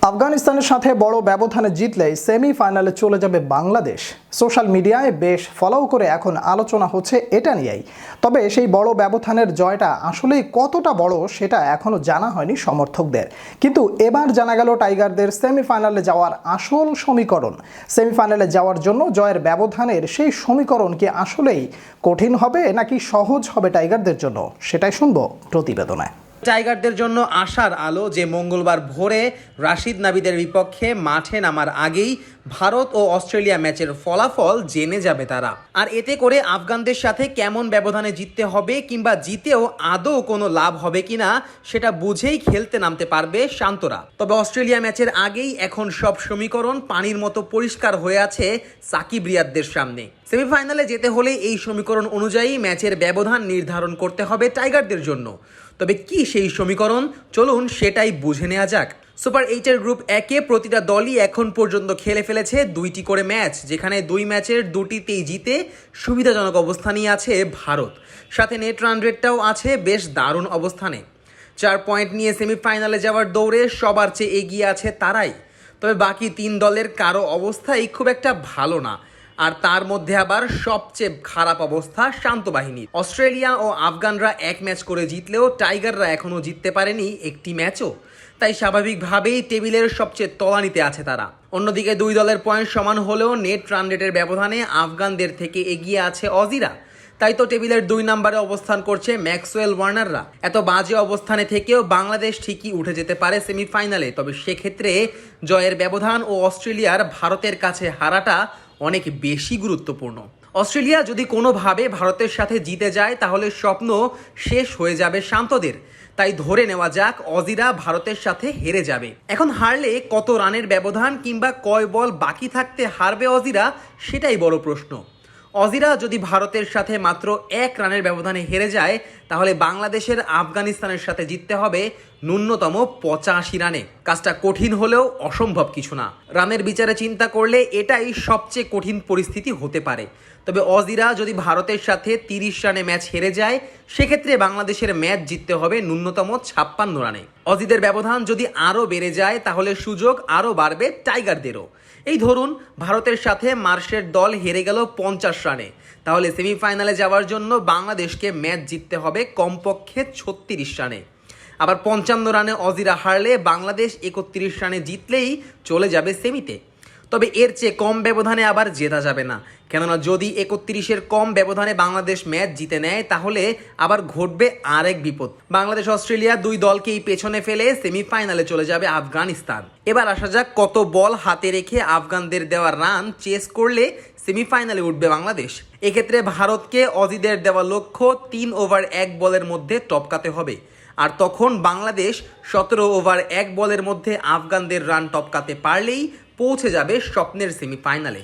আফগানিস্তানের সাথে বড় ব্যবধানে জিতলেই সেমিফাইনালে চলে যাবে বাংলাদেশ। সোশ্যাল মিডিয়ায় বেশ ফলো করে এখন আলোচনা হচ্ছে এটা নিয়েই। তবে সেই বড় ব্যবধানের জয়টা আসলেই কতটা বড় সেটা এখনও জানা হয়নি সমর্থকদের। কিন্তু এবার জানা গেল টাইগারদের সেমিফাইনালে যাওয়ার আসল সমীকরণ। সেমিফাইনালে যাওয়ার জন্য জয়ের ব্যবধানের সেই সমীকরণ কি আসলেই কঠিন হবে নাকি সহজ হবে টাইগারদের জন্য, সেটাই শুনবো প্রতিবেদনে। টাইগারদের জন্য আশার আলো যে মঙ্গলবার ভোরে রাশিদ নাবিদের বিপক্ষে মাঠে নামার আগেই ভারত ও অস্ট্রেলিয়া ম্যাচের ফলাফল জেনে যাবে তারা। আর এতে করে আফগানদের সাথে কেমন ব্যবধানে জিততে হবে কিংবা জিতেও আদৌ কোনো লাভ হবে কিনা সেটা বুঝেই খেলতে নামতে পারবে শান্তরা। তবে অস্ট্রেলিয়া ম্যাচের আগেই এখন সব সমীকরণ পানির মতো পরিষ্কার হয়ে আছে সাকিব রিয়াদদের সামনে। সেমিফাইনালে যেতে হলে এই সমীকরণ অনুযায়ী ম্যাচের ব্যবধান নির্ধারণ করতে হবে টাইগারদের জন্য। তবে কি সেই সমীকরণ, চলুন সেটাই বুঝে নেওয়া যাক। সুপার 8-এর গ্রুপ একে প্রতিটা দলই এখন পর্যন্ত খেলে ফেলেছে 2টি করে ম্যাচ, যেখানে 2 ম্যাচের 2টিতেই জিতে সুবিধাজনক অবস্থানেই আছে ভারত। সাথে নেট রান রেটটাও আছে বেশ দারুণ অবস্থানে। 4 পয়েন্ট নিয়ে সেমিফাইনালে যাওয়ার দৌড়ে সবার চেয়ে এগিয়ে আছে তারাই। তবে বাকি 3 দলের কারো অবস্থাই খুব একটা ভালো না। আর তার মধ্যে আবার সবচেয়ে খারাপ অবস্থা শান্ত বাহিনীর। অস্ট্রেলিয়া ও আফগানরা 1 ম্যাচ করে জিতলেও টাইগাররা এখনও জিততে পারেনি একটি ম্যাচও। তাই স্বাভাবিকভাবেই টেবিলের সবচেয়ে তলানিতে আছে তারা। অন্যদিকে 2 দলের পয়েন্ট সমান হলেও নেট রান রেটের ব্যবধানে আফগানদের থেকে এগিয়ে আছে অজিরা। তাই তো টেবিলের 2 নম্বরে অবস্থান করছে ম্যাক্সওয়েল ওয়ার্নাররা। এত বাজে অবস্থানে থেকেও বাংলাদেশ ঠিকই উঠে যেতে পারে সেমিফাইনালে। তবে সেক্ষেত্রে জয়ের ব্যবধান ও অস্ট্রেলিয়ার ভারতের কাছে হারাটা অনেক বেশি গুরুত্বপূর্ণ। অস্ট্রেলিয়া যদি কোনোভাবে ভারতের সাথে জিতে যায় তাহলে স্বপ্ন শেষ হয়ে যাবে শান্তদের। তাই ধরে নেওয়া যাক অজিরা ভারতের সাথে হেরে যাবে। এখন হারলে কত রানের ব্যবধান কিংবা কয় বল বাকি থাকতে হারবে অজিরা, সেটাই বড় প্রশ্ন। অজিরা যদি ভারতের সাথে মাত্র 1 রানের ব্যবধানে হেরে যায় তাহলে বাংলাদেশের আফগানিস্তানের সাথে জিততে হবে ন্যূনতম 85 রানে। কাজটা কঠিন হলেও অসম্ভব কিছু না। রানের বিচারে চিন্তা করলে এটাই সবচেয়ে কঠিন পরিস্থিতি হতে পারে। তবে অজিরা যদি ভারতের সাথে 30 রানে ম্যাচ হেরে যায় সেক্ষেত্রে বাংলাদেশের ম্যাচ জিততে হবে ন্যূনতম 56 রানে। অজিদের ব্যবধান যদি আরও বেড়ে যায় তাহলে সুযোগ আরও বাড়বে টাইগারদেরও। এই ধরুন ভারতের সাথে মার্শের দল হেরে গেল 50 রানে, তাহলে সেমিফাইনালে যাওয়ার জন্য বাংলাদেশকে ম্যাচ জিততে হবে কমপক্ষে 36 রানে। আবার 55 রানে অজিরা হারলে বাংলাদেশ 31 রানে জিতলেই চলে যাবে সেমিতে। তবে এর চেয়ে কম ব্যবধানে আবার জেতা যাবে না, কেননা যদি 31-এর কম ব্যবধানে বাংলাদেশ ম্যাচ জিতে নেয় তাহলে আবার ঘটবে আরেক বিপদ। বাংলাদেশ অস্ট্রেলিয়া 2 দলকেই পেছনে ফেলে সেমিফাইনালে চলে যাবে আফগানিস্তান। এবার আসা যাক কত বল হাতে রেখে আফগানদের দেওয়া রান চেস করলে সেমিফাইনালে উঠবে বাংলাদেশ। এক্ষেত্রে ভারতকে অজিদের দেওয়া লক্ষ্য 3 ওভার 1 বলের মধ্যে টপকাতে হবে। আর তখন বাংলাদেশ 17 ওভার 1 বলের মধ্যে আফগানদের রান টপকাতে পারলেই পৌঁছে যাবে স্বপ্নের সেমিফাইনালে।